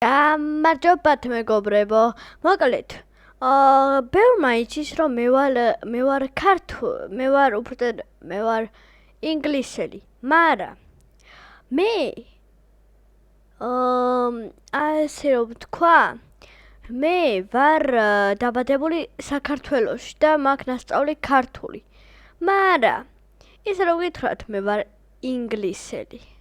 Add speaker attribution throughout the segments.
Speaker 1: მადლობთ მეგობრებო. მოკლედ, ბევრმა იცის რომ მე ვარ ქართული, მე ვარ ინგლისელი, მაგრამ მე ასე რომ ვთქვა, მე ვარ დაბადებული საქართველოში და მაქვს ნასწავლი ქართული. მაგრამ ისე რომ გითხრათ, მე ვარ ინგლისელი.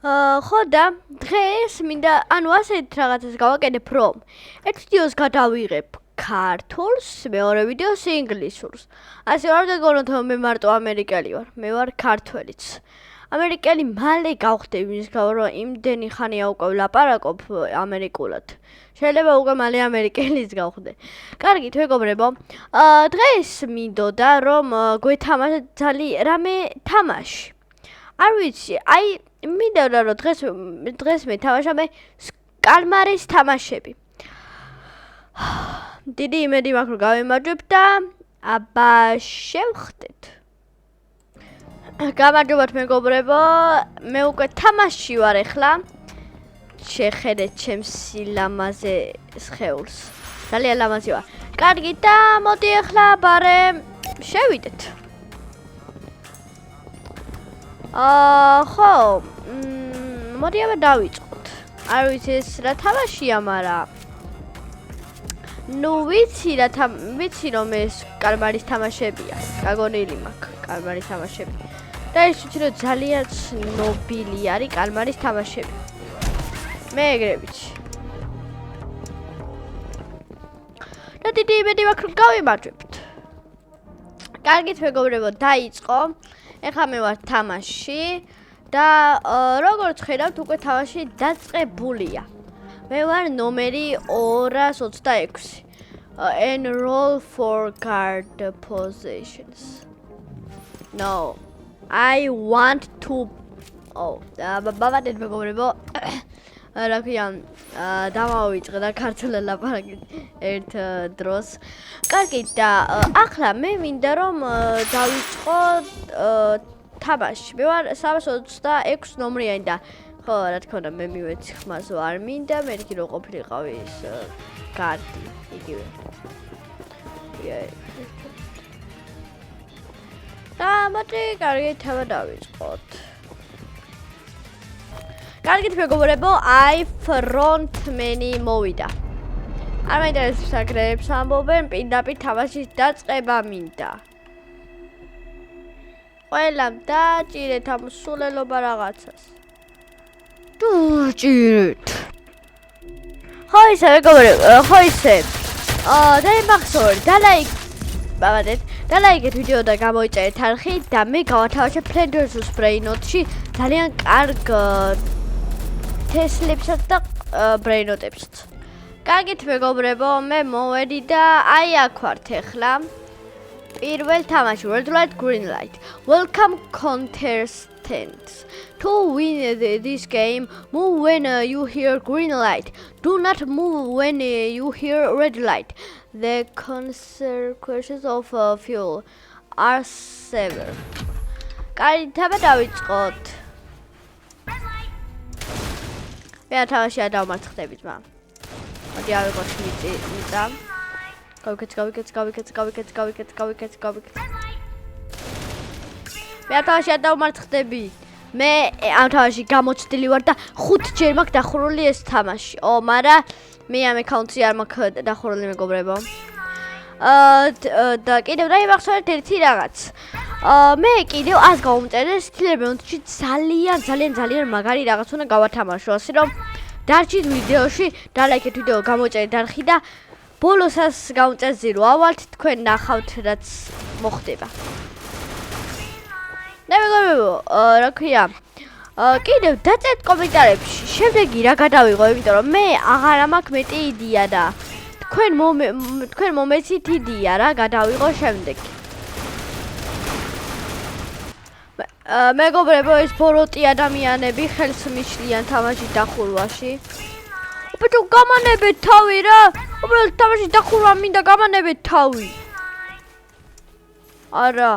Speaker 1: ხო და დღეს მინდა ასეთ რაღაცას გავაკეთებ, რომ ერთ ვიდეოს გადავიღებ ქართულს, მეორე ვიდეოს ინგლისურს. ასე არ გეგონოთ, რომ მე მარტო ამერიკელი ვარ, მე ვარ ქართველიც. ამერიკელი მალე გავხდები, იმის გამო რომ იმდენი ხანია უკვე ვლაპარაკობ ამერიკულად. შეიძლება უკვე მალე ამერიკელიც გავხდე. კარგით, მეგობრებო. დღეს მინდოდა რომ გვეთამაშოთ რამე თამაში. არ ვიცი, მინდოდა რომ დღეს მეთამაშάμε კალმარის თამაშები. დიდი იმედი მაქვს რომ გავიმარჯვებ და აბა შევხვდეთ. გამარჯობათ მეგობრებო, მე უკვე თამაში ვარ ახლა. შეხედეთ ჩემს სილამაზე სხეულს. ძალიან ლამაზი ვარ. კარგი და მოდი ახლა ბარე შევიდეთ. ხო, მოდი აბა დავიწყოთ. არ ვიცი ეს რა თამაშია, მაგრამ ვიცი რომ ეს კალმარის თამაშებია. გაგონილი მაქვს კალმარის თამაშები. და ის ვიცი რომ ძალიან ცნობილი არის კალმარის თამაშები. მე ეგრე ვიცი. და დიდი იმედი მაქვს რომ გავიმარჯვებთ. კარგით მეგობრებო, დაიწყო. ეხლა მე ვარ თამაში და როგორც ხედავთ უკვე თამაში დაწყებულია. მე ვარ ნომერი 226. Enroll for guard positions. No. I want to ბაბადეთ მეგობრებო. რა ქვია, დამავიწყე და ქართულად ლაპარაკი ერთ დროს. კარგი და ახლა მე მინდა რომ დავიწყო თამაში. მე ვარ 326 ნომრიანი და ხო, რა თქმა უნდა, მე მივეცი ხმას არ მინდა, მერქი რომ ყოფილიყავი ის გარდი იგივე. და მოდი კარგით აბა დავიწყოთ. კარგით მეგობრებო, ფრონტმენი მოვიდა. არ მაინტერესებს საკრეებს ამბობენ, პირდაპირ თამაშის დაწყება მინდა. ყველამ დაჭირეთ ამ სულელობა რაღაცას. დაჭირეთ. ხო ისე მეგობრებო, ხო ისე. დაიმახსოვრეთ, დალაიქეთ ვიდეო და გამოიწერეთ არხი და მე გავათავაშებ Plant vs Brainot-ში ძალიან კარგ თესლებსაც და ბრეინოტებსაც. კარგით მეგობრებო, მე მოვედი და აქ ვართ ახლა. პირველ თამაში Red Light, Green Light. Welcome contestants. To win this game, move when you hear green light. Do not move when you hear red light. The consequences of fuel are severe. კარგით, აბა დავიწყოთ. მე თამაშია დავმარცხდები ძმა. მოდი ავიღოთ მიწა. გავიკეთე. მე თამაშია დავმარცხდები. მე ამ თამაში გამოცდილი ვარ და 5 ჯერ მაქვს დახურული ეს თამაში. მაგრამ მე ამ აკაუნტზე არ მაქვს დახურული მეგობრებო. და კიდევ დაიმახსოვრეთ ერთი რაღაც. მე კიდევ ას გავუმწერე სტილებონში ძალიან მაგარი რაღაც უნდა გავათამაშო, ასე რომ დარჩით ვიდეოში, დალაიქეთ ვიდეო, გამოიწერეთ არხი და ბოლოსას გავუწერთ რომ ავალთ თქვენ ნახავთ რაც მოხდება. და მეგობრებო, რა ქვია, კიდევ დაწერთ კომენტარებში, შემდეგი რა გადავიღო, იმიტომ რომ მე აღარ მაქვს მეტი იდეა და თქვენ მომეცით იდეა რა გადავიღო შემდეგი. მეგობრებო, ეს ბოროტი ადამიანები ხელს მიშლიან თამაშის დახურვაში. უბედო გამანებეთ თავი რა. უბრალოდ თამაშის დახურვა მინდა, გამანებეთ თავი. არა,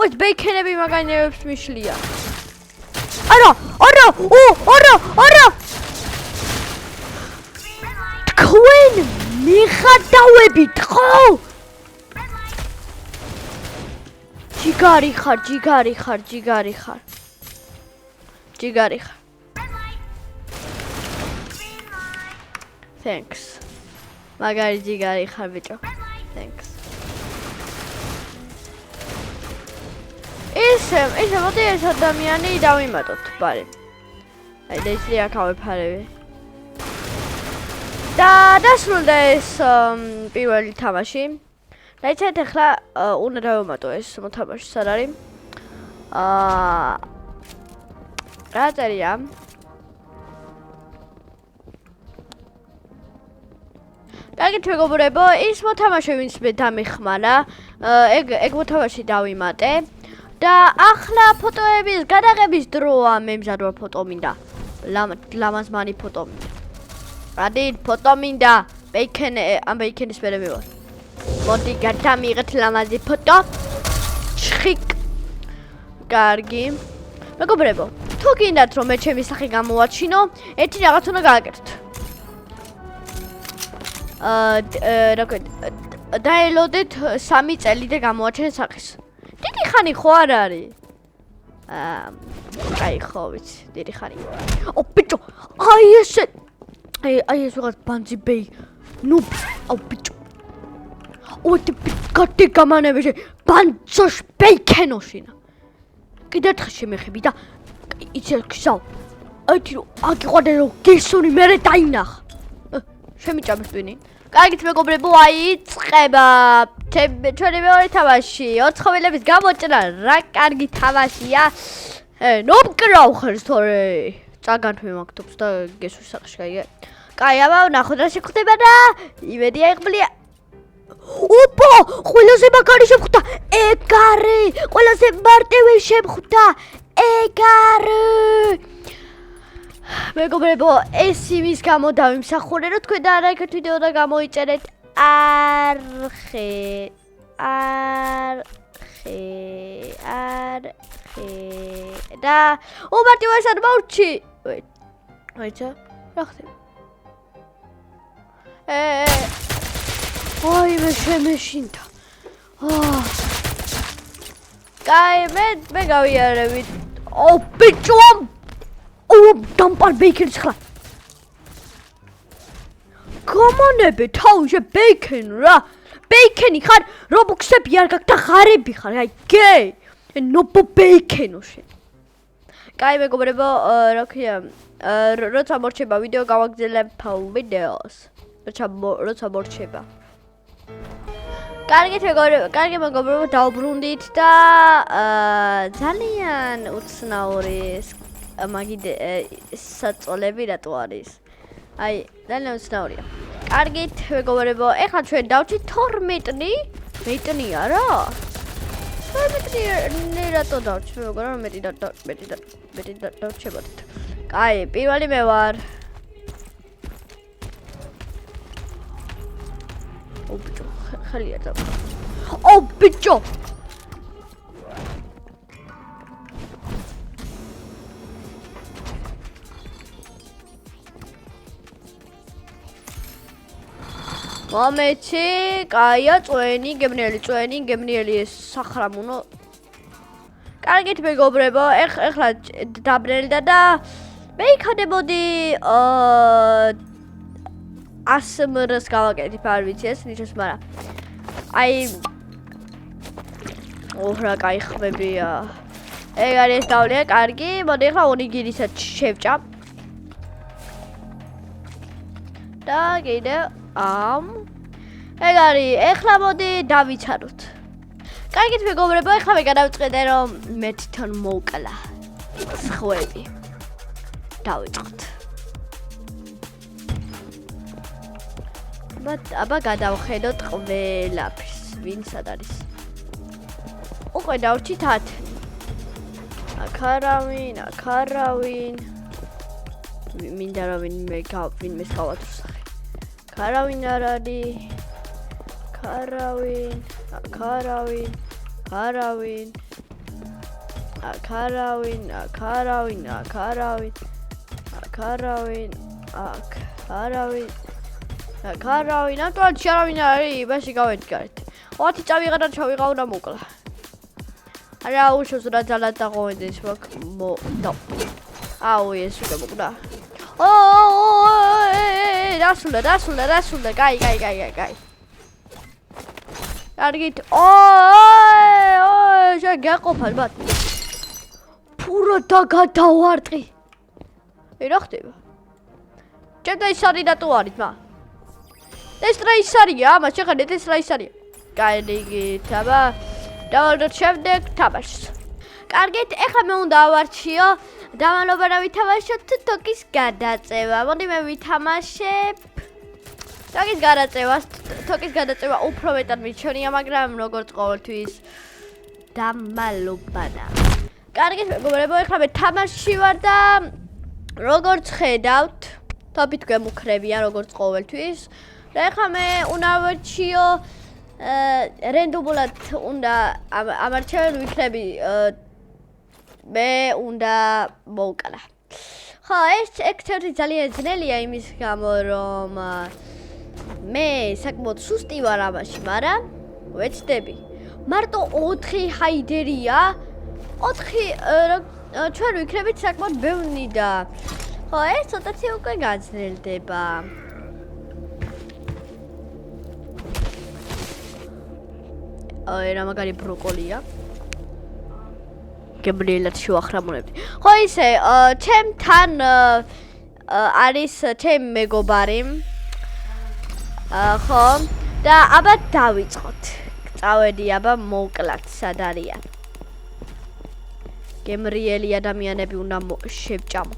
Speaker 1: ეს ბეიქენები მაგანებებს მიშლიან. არა. შენ მიხადავებით ხო? ჯიგარი ხარ. Thanks. მაგარი ჯიგარი ხარ ბიჭო. Thanks. ისე მოდი ეს ადამიანი დავიმატოთ, ბარი. აი და ისე აქ ავეფარები. და დასრულდა ეს პირველი თამაში. რაიცით ახლა უნდა დავემატო ეს მოთამაშე სად არის? რა წერია? კარგით მეგობრებო, ის მოთამაშე ვინც მე დამეხმარა, ეგ მოთამაშე დავიმატე და ახლა ფოტოების გადაღების დროა, მე მზადვარ ფოტო მინდა. ლამაზმანი ფოტო მინდა. რადით ფოტო მინდა? ბეიქენის მერე მივარ. მოდი გადამიღეთ ლამაზი ფოტო. ჩხიკ. კარგი. მეგობრებო, თუ გინდათ რომ მე ჩემი სახე გამოვაჩინო, ერთი რაღაც უნდა გააკეთოთ. დაელოდეთ 3 წელი და გამოვაჩინეთ სახეს. დიდი ხანი ხო არ არის? აი ხო ვიცი, დიდი ხანი. ბიჭო, აი ეს ვიღაც ბანძი ბეი. ნუ, ბიჭო. გადი გამანებიშე ბანძოშ ბეიქენოშინა. კიდე ერთხელ შემეხები და იცი ხსავ. აითი რომ აგიყვადე რომ გესონი მერე დაინახა. შემიჭამეს ტვინი. კარგით მეგობრებო, აიწყება ჩვენი მეორე თამაში. 4 ხოვილების გამოჭრა, რა კარგი თამაშია. ნომკრავ ხარ თორე. წაგანთმე მაგთობს და გესვის სახში გაიგე. კაი, აბა ნახოთ რა შეგხვდება და იმედი აიღბლია. ოპა, ყველაზე მაგარი შემხვდა. ეგარი, ყველაზე მარტივი შემხვდა. ეგარი. მეგობრებო, ეს იმის გამო დავიმსახურე, რომ თქვენ და არაიქეთ ვიდეო და გამოიწერეთ არხე და უმარტივესად მოვჩი. ვაიცა, რა ხდება? აი მე შემეშინდა. კაი, მე გავიარებით. ბიჭო, დამპარ ბეიქენს ხლა. გამონები თავზე ბეიქენ რა. ბეიქენი ხარ, რობოქსები არ გაქვს და ღარები ხარ, აი გეი. ნობო ბეიქენო შენ. კაი მეგობრებო, რა ქვია, როცა მორჩება ვიდეო გავაგზავნებ ვიდეოს. როცა მორჩება. კარგი მეგობრებო, დავბრუნდით და ძალიან უცნაური მაგიდე საწოლები რატო არის? აი, ძალიან უცნაურია. კარგით მეგობრებო, ეხლა ჩვენ დავჭით 12 მეტნია რა. 12 რატო დავჭით მეგობრებო, მეტი დავჭებოდით. კაი, პირველი მე ვარ. ბიჭო, ხელი არ დავ. ბიჭო. მომეცი, კაია, წვენი, გემნიელი ეს სახრამუნო. კარგით მეგობრებო, ეხლა დაბრენდა და მე იქადებოდი ASMR-ს გავაკეთებ, არ ვიცი ეს ნიშნავს, მაგრამ აი რა კაი ხმებია. ეგ არის დავლია, კარგი, მოდი ეხლა ონიგირისაც შევჭამ. და კიდე ეგ არის, ეხლა მოდი დავიცანოთ. კარგით მეგობრებო, ეხლა მე გადავწყვეტე რომ მე თვითონ მოვკლა სხვები. დავიწყოთ. აბა გადავხედოთ ყველაფერს, ვინ სად არის. უკვე დავჭით 10. აქ არავინ. მინდა რომ ვინმე გავატროს სახე. არავინ არ არის. არავინ. გარავინ, ამიტომ შეარავინ არის, იმაში გავედგარეთ. 20 წავიღა და ჩავიღავ და მოკლა. არა უშოს რა ძალად დაღვენდეს და აუ ეს უკვე მოკლა. დასულდა, კაი. კარგით. შეგაყოფალ ბათ. ფურა დაგადავარტყი. რა ხდება? ჩემდა ის არის რატო არის მა? ეს რა ის არია? ამას შეხედეთ ეს რა ის არია? კარგით, აბა დავარდოთ შემდეგ თამაშს. კარგით, ეხლა მე უნდა ავარჩიო დამალობა რა ვითამაშოთ თოკის გადაწევა. მოდი მე ვითამაშებ თოკის გადაწევა უფრო მეტად მიჩვენია, მაგრამ როგორც ყოველთვის დამალობანა. კარგით, მეგობრებო, ეხლა მე თამაშში ვარ და როგორც ხედავთ, თოფით გემუქრებიან როგორც ყოველთვის. და ეხლა მე უნდა ავარჩიო რენდომულად უნდა ამარჩევენ ვიქნები მე უნდა მოვკლა. ხო, ეს ექსპერტი ძალიან ძნელია იმის გამო, რომ მე საკმაოდ სუსტი ვარ ამაში, მაგრამ ვეცდები. მარტო 4 ჰაიდერია. 4 ჩვენ ვიქნებით საკმაოდ ბევრი და ხო, ეს ცოტათი უკვე გაძნელდება. რა მაგარი ბროკოლია. გებრიელად შევახრამონებდი. ხო ისე, ჩემთან არის ჩემი მეგობარი. ხო, და აბა დავიწყოთ. წავედი აბა მოკლათ სად არიან. გემრიელი ადამიანები უნდა შევჭამო.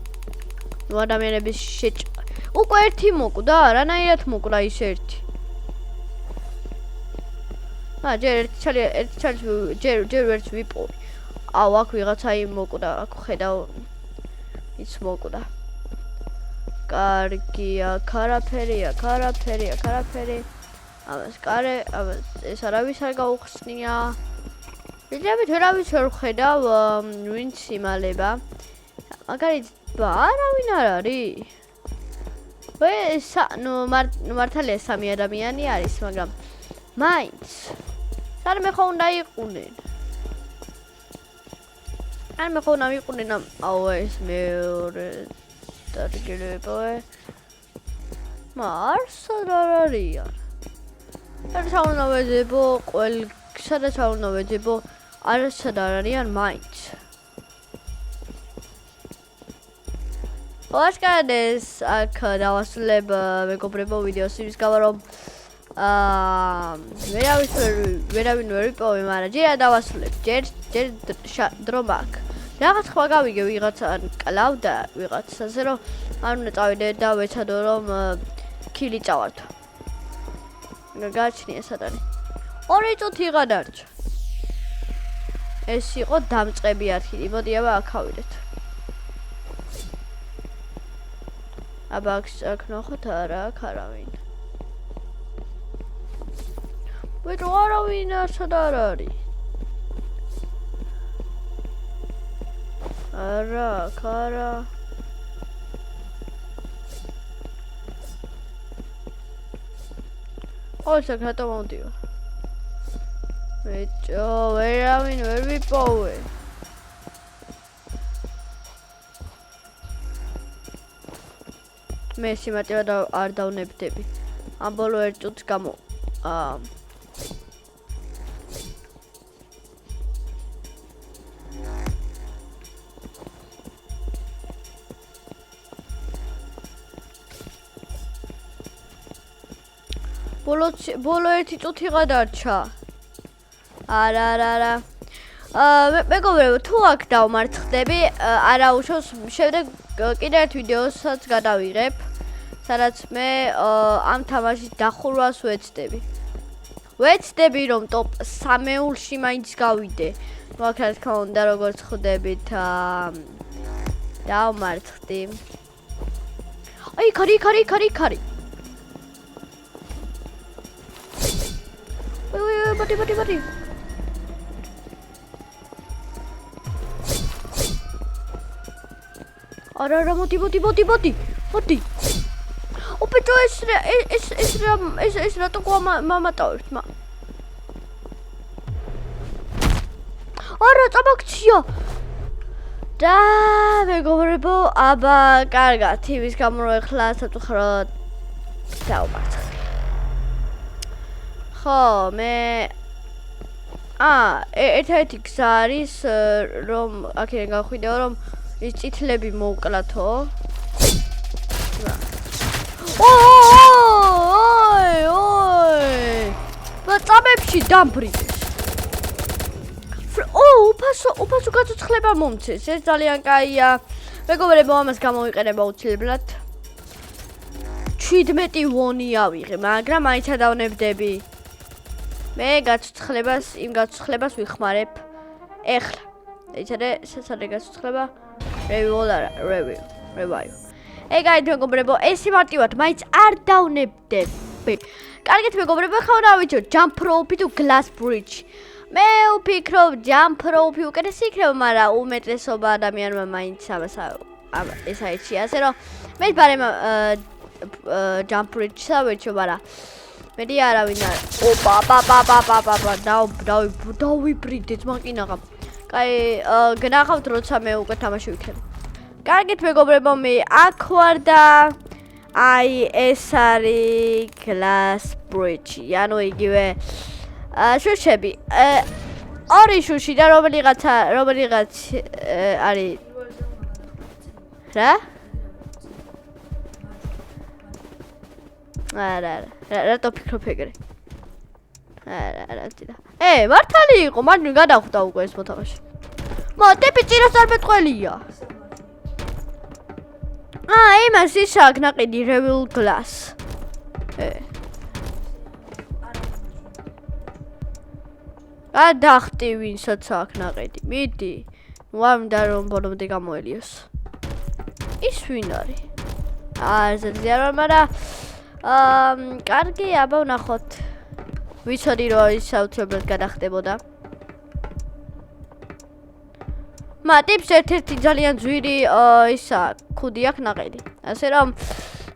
Speaker 1: ნუ ადამიანების უკვე ერთი მოკვდა, რანაირად მოკვდა ის ერთი. ჯერ ვერც ვიპოვე. აუ, აქ ვიღაცა მოკვდა, აქ ხედავ ის მოკვდა. კარგია, ქარაფერია. ამას ეს არავის არ გაუხსნია. ვიდრებით ვერავის ვერ ვხედავ, ვინც იმალება. მაგარით არავინ არ არის. მართალია 3 ადამიანი არის, მაგრამ მაინც არ მე ხო უნდა იყვნენ. აუ ეს მეორე დადგილება. მარსად არ არიან. სადაც უნდა ვეძებო, სადაც უნდა ვეძებო, არასად არ არიან მაინც. ვასკად ეს აქ დავასრულებ მეგობრებო ვიდეოს იმის გამო, რომ ვერავინ ვერ ვიპოვე, მაგრამ ჯერ დავასრულებ, ჯერ დრო მაქვს. რაღაც ხმა გავიგე ვიღაცა კლავდა ვიღაცაზე, რომ არ უნდა წავიდე და ვეცადო რომ ქილი წავართო. გააჩნია სად არის. 2 წუთი გადარჩა. ეს იყო დამწყები არქივი. მოდი აბა აქ ავიდეთ. აბა აქ ნახოთ არა აქ არავინ. ვიტო არავინ სად არ არის. არა. ოღონდ რატო მომდიო? ვეჭო, ვერავინ ვერ ვიპოვე. მე სიმარტივად არ დავნებდები. ამ ბოლო 1 წუთს გამო ბოლო 1 წუთი გადარჩა. არა. მეგობრებო, თუ აქ დავმარცხდები, არა უშავს შემდეგ კიდევ ერთ ვიდეოსაც გადავიღებ, სადაც მე ამ თამაშის დახურვას ვეცდები. რომ ტოპ 3-ში მაინც გავიდე. აქ რა თქმა უნდა, როგორც ხვდებით, დავმარცხდი. აი, ქარი. ბოდი. არა, მოდი. ოპ ბიჭო ეს რატო მომატავებთ მა არა წამაქცია და მეგობრებო აბა კარგად იმის გამო რომ ეხლა საფუძვლად დავმარცხე ხო მე ერთ-ერთი გზა არის რომ აქედან გავხვიდეო რომ ის წითლები მოვკლათო ოი ბაწამებში დამბრიდეს უფასო გაცოცხლება მომცეს ეს ძალიან კაია მეგობრებო ამას გამოვიყენება უცილებლად 17 ვონი ავიღე მაგრამ მაინც ადავნებდები მე იმ გაცოცხლებას ვიხმარებ ეხლა იცოდე საცადე გაცოცხლება review ეგ არის მეგობრებო ეს იმარტივად მაინც არ დავნებდები კარგით მეგობრებო ხა უნდა ავიჯოთ jump rope თუ glass bridge მე ვფიქრობ jump rope უკეთესი იქნება მაგრამ უმეტესობა ადამიანმა მაინც ეს აიჩია ასე რომ მე ბარემ jump bridge-ს ავეჩო მაგრამ მეტი არავინ არ ოპა დავიბრიდეთ მაკინაღამ კაი გნახავთ როცა მე უკვე თამაში ვიქნები კარგით მეგობრებო მე აქ ვარ და აი ეს არის glass bridge ანუ იგივე შუშები ორი შუში და რომელიღაც არის რა რატო ფიქრობ ეგრე არა წინა მართალი იყო მანდ გადახვდა უკვე ეს მოთამაშე ტიპი წინასწარ მეტყველია იმას ის აქვს ნაყიდი review glass გადახტი ვინსაც აქვს ნაყიდი მიდი ნუ არ უნდა რომ ბოლომდე გამოელიოს ის ვინ არის ზედზე არ მაგრამ კარგი აბა ვნახოთ ვიცოდი რომ ის საოცრად გადახდებოდა ტიპს ერთ-ერთი ძალიან ძვირი ისა ქუდი აქვს ნაყიდი ასე რომ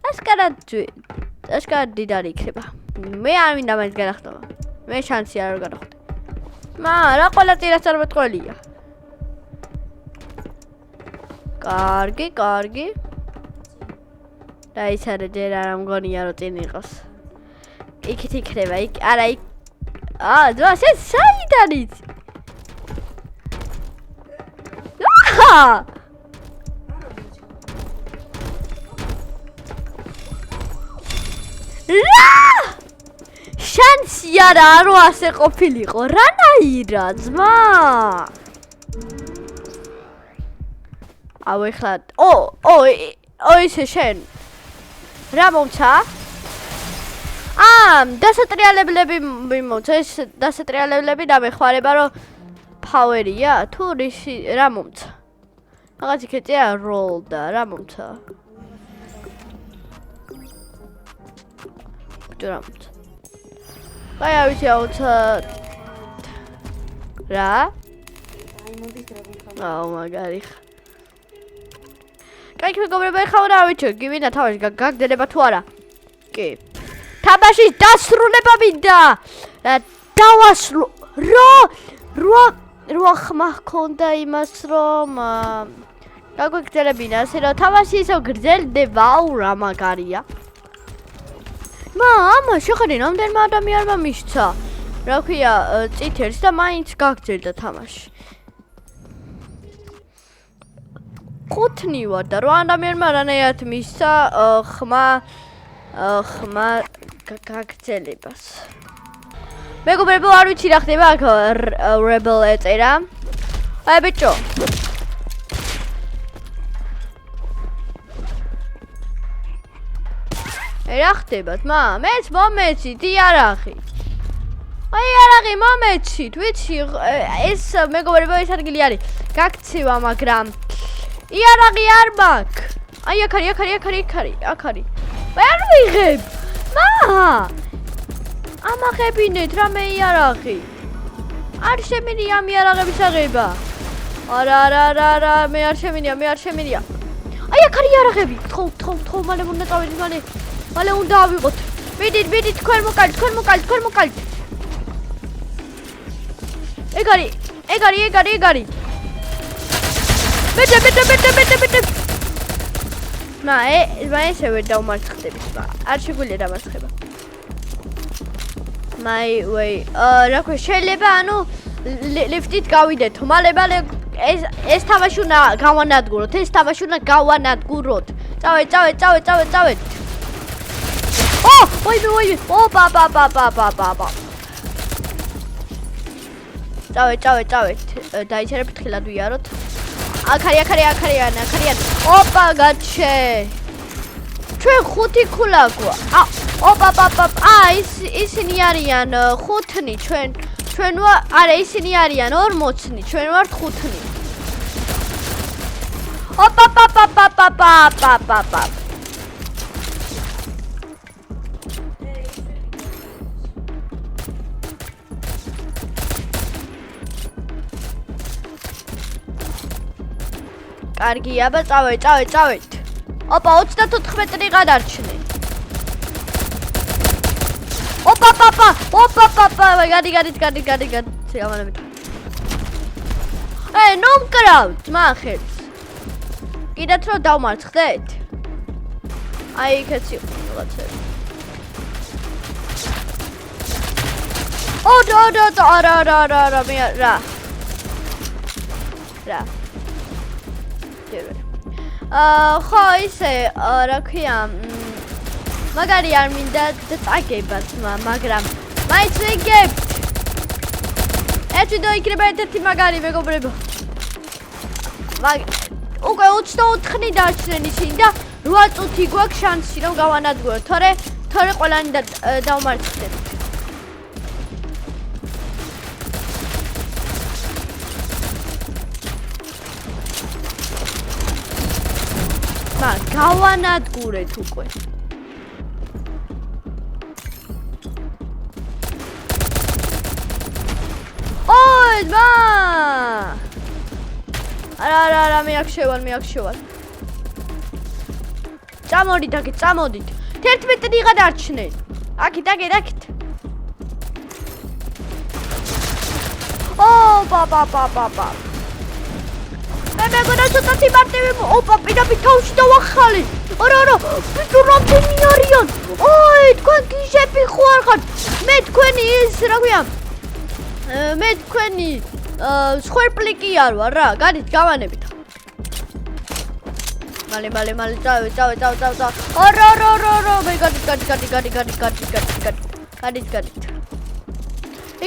Speaker 1: ასკარად დიდარი იქნება მე არ მინდა მაინც გადახტობა მე შანსი არ გადახტე რა ყველა წინასწარ მეტყველია კარგი და ის არა ჯერ არ მგონია რომ წინ იყოს იქით იქნება არა იქ ძვას ეს საიდან იცი შანსი არა რომ ასე ყოფილიყო რანაირა ძმა ეხლა ისე შენ რა მომცა დასატრიალებლები მიმოცა ეს დასატრიალებლები დამეხმარება რომ ფავერია თუ რა მომცა რაღაც იქეთია roll და რა მომცა რა მომცა აი ავიცი აუცა რა მაგარი კაი მეგობრებო ეხლა რა ავიჩო გიმინდა თავში გაგდენება თუ არა კი თამაშის დასრულება მინდა დავასრულო რა ხმა ჰქონდა იმას რომ გაგვიგრძელებინა ასე რომ თამაში ისევ გრძელდება რა მაგარია ამაში ხარ რამდენმა ადამიანმა მისცა რა ქვია წითელს და მაინც გაგრძელდა თამაში ხუთნი ვარ და 8 ადამიანმა რანაირად მისცა ხმა გაგრძელებას მეგობრებო არ ვიცი რა ხდება აქ rebel ეწერა აი ბიჭო რა ხდებათ მეც მომეცით იარაღი აი იარაღი მომეცით ვიცი ეს მეგობრებო ეს ადგილი არის გაქცევა მაგრამ იარაღი არ მაქვს აი აქ არის ვერ ვიღებ ამაღებინეთ რამე იარაღი არ შემინია ამ იარაღების აღება არა მე არ შემინია აი აქ არის იარაღები თხოვ მალე უნდა წავედი მალე მალე უნდა ავიღოთ. მიდით, თქვენ მოკალით. ეგ არის. მეტე. ესე ვერ დავმარცხდებით, არ შეგვიძლია დამარცხება. რა ქვია, შეიძლება ანუ ლიფტით გავიდეთ, მალე ეს თამაში უნდა გავანადგუროთ, წავედ. ვაიმე, პაპა. წავედ. დაიწერებ თხილად ვიაროთ. აქარიან. ოპა, გაჩე. ჩვენ 5 ქულა გვაქვს. ოპა. ისინი არიან 5-ნი, ჩვენ არა, ისინი არიან 40-ნი, ჩვენ ვართ 5-ნი. ოპა. კარგია, აბა წავედ. ოპა 34 გადარჩნენ. ოპა. გადით. ამანებით. ნომკრავთ მახეთს. კიდათ რომ დავმარცხდეთ? იქაც იყო რაღაცები. რა. ხო ისე რა ქვია მაგარი არ მინდა წაგებათ მაგრამ მაინც ვიგებთ ერთვიდეო იქნება ერთ-ერთი მაგარი მეგობრებო უკვე 24-ნი დარჩნენ ისინი და 8 წუთი გვაქვს შანსი რომ გავანადგუროთ თორე ყველანი დავმარცხდეთ გავანადგურეთ უკვე. ოი, არა, მე აქ შევალ. წამოდით. 11 გადარჩნენ. აქეთ. პაპა. მე მეგონა ცოტათი მარტივი ოპა პირდაპირ თავში დავახალე არა ბიჭო რამდენი არიან ოი თქვენ გიჟები ხო არ ხართ მე თქვენი ის რა ქვია მე თქვენი სხერპლიკი არ ვარ რა გადით გავანებით მალე წავ არა მე გადით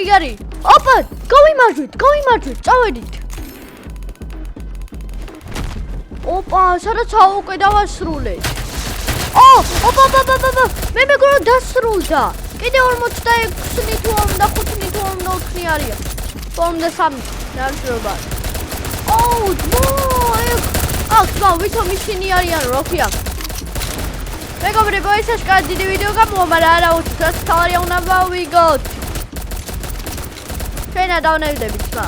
Speaker 1: ეგ არის ოპა გავიმარჯვეთ წავედით ოპა, სადაც უკვე დავასრულეთ. ოპა. მე მეგონა დასრულდა. კიდე 46-ნი თუ უნდა 5-ნი თუ უნდა 4-ნი არიან. თუ უნდა 3-ნი. დამშვება. ძმა, ვითომ ისინი არიან, რა ქვია. მეგობრებო, ეს აშკარად დიდი ვიდეო გამოვა, მაგრამ არა უცდას თავარია უნდა ვავიგოთ. ჩვენა დავნებდებით, ძმა.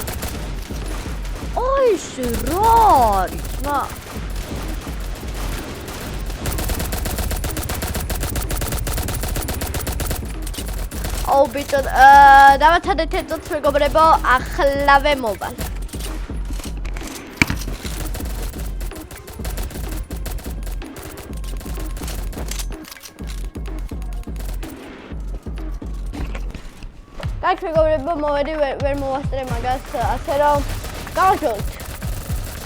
Speaker 1: ეს რა არის, ძმა? ბიჭო, დავათანეთ ერთად მეგობრებო, ახლავე მოვალ. კაი მეგობრებო, მოვედი ვერ მოვასწრე მაგას, ასე რომ გავაშოთ.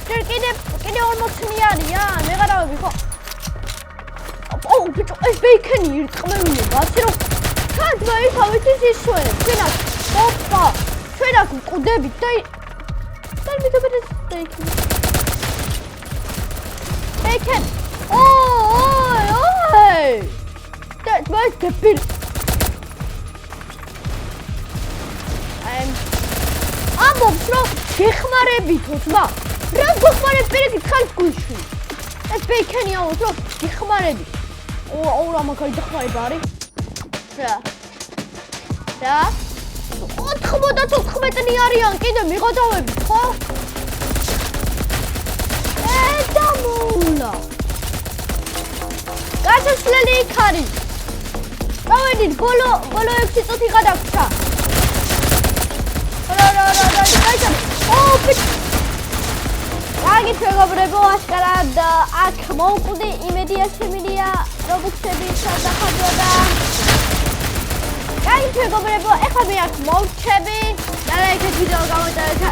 Speaker 1: ჯერ კიდე 40-ნი არიან, მეღარავები ხო? ბიჭო, ეს ბეიქენი ირტყმევინება, ასე რომ ხანძმა ისავით ის შუენებ, ჩვენ აქ ვყუდებით და მიდობენ ეს ბეიქენი. ბეიქენი! ოი! ძმა ის დებილი. ამბობს რომ გეხმარებითო ძმა რა გეხმარებ პირიქით ხალხ გულში ეს ბეიქენი ამბობს რომ გეხმარებით რა მაგარი დახმარება არის რა 94-ნი არიან კიდე მიღოდავები ხო დამოულა გასასვლელი იქ არის იმედით ბოლო 6 წუთი გადაგვრჩა. რა. კარგით მეგობრებო, აშკარად აქ მოვკვდი, იმედია შემინია რობუქსები სადახადვა და კარგით მეგობრებო, ეხლა მე აქ მოვჩები და ლაიქეთ ვიდეო გამოწერეთ და